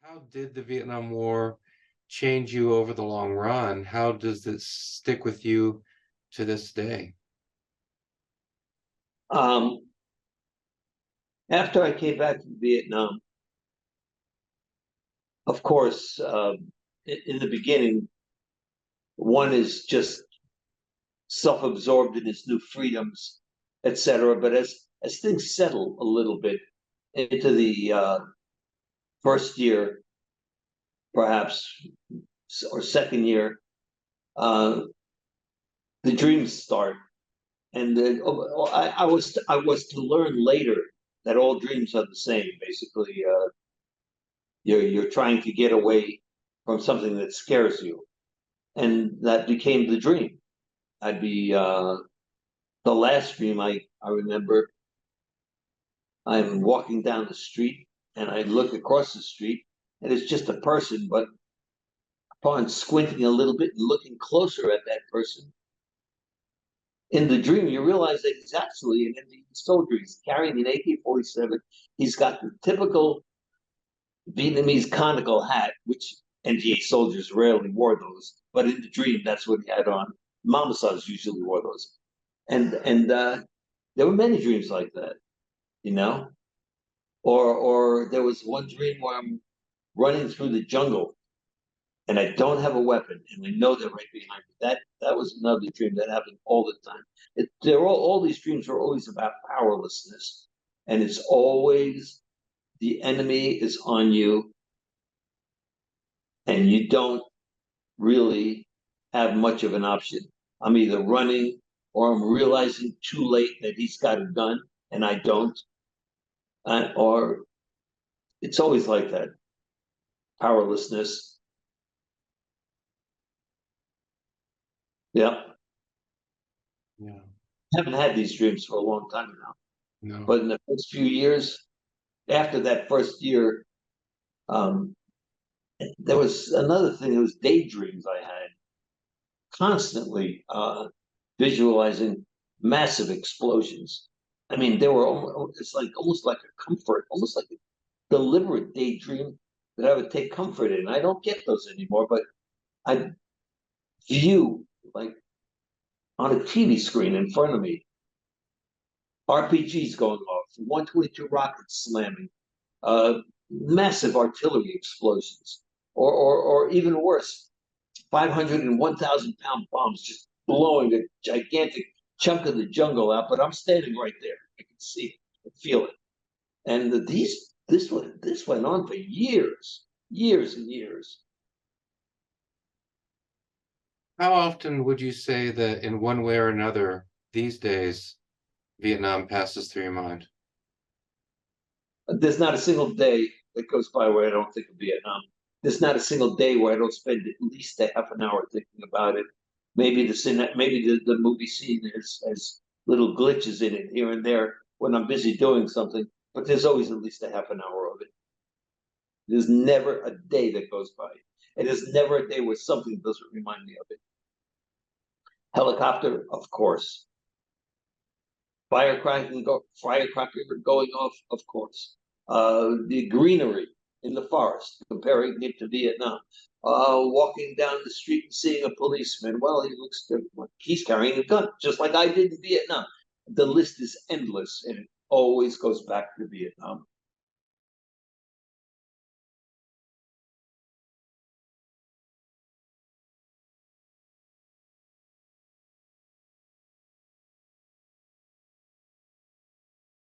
How did the Vietnam War change you over the long run? How does this stick with you to this day? Um, After I came back from Vietnam, of course, in the beginning, one is just self-absorbed in his new freedoms, etc. But as things settle a little bit into the first year, perhaps, or second year, uh, the dreams start. And I was to learn later that all dreams are the same. Basically, you're trying to get away from something that scares you, and that became the dream. I'd be the last dream I remember. I'm walking down the street, and I look across the street, and it's just a person. But upon squinting a little bit and looking closer at that person, in the dream, you realize that he's actually an Indian soldier. He's carrying an AK-47. He's got the typical Vietnamese conical hat, which NGA soldiers rarely wore those, but in the dream, that's what he had on. Mamasas usually wore those, and there were many dreams like that, you know. Or there was one dream where I'm running through the jungle and I don't have a weapon, and I know they're right behind me. That was another dream that happened all the time. They're all these dreams are always about powerlessness, and it's always the enemy is on you, and you don't really have much of an option. I'm either running or I'm realizing too late that he's got a gun and I don't, or it's always like that powerlessness. Yeah, Yeah, I haven't had these dreams for a long time now, no. but in the first few years, after that first year, um, there was another thing. It was daydreams I had constantly visualizing massive explosions. I mean, they were it's like almost like a comfort, almost like a deliberate daydream that I would take comfort in. I don't get those anymore, but I view like on a TV screen in front of me, RPGs going off, 122 rockets slamming, massive artillery explosions, or even worse, 500 and 1,000 pound bombs just blowing a gigantic chunk of the jungle out. But I'm standing right there. I can see it, I feel it. And this went on for years, years and years. How often would you say that in one way or another these days Vietnam passes through your mind? There's not a single day that goes by where I don't think of Vietnam. There's not a single day where I don't spend at least a half an hour thinking about it. Maybe the movie scene has little glitches in it here and there when I'm busy doing something, but there's always at least a half an hour of it. There's never a day that goes by. And there's never a day where something doesn't remind me of it. Helicopter, of course. Firecracker going off, of course. The greenery in the forest, comparing it to Vietnam. Walking down the street and seeing a policeman. Well, he looks different. He's carrying a gun, just like I did in Vietnam. The list is endless, and it always goes back to Vietnam.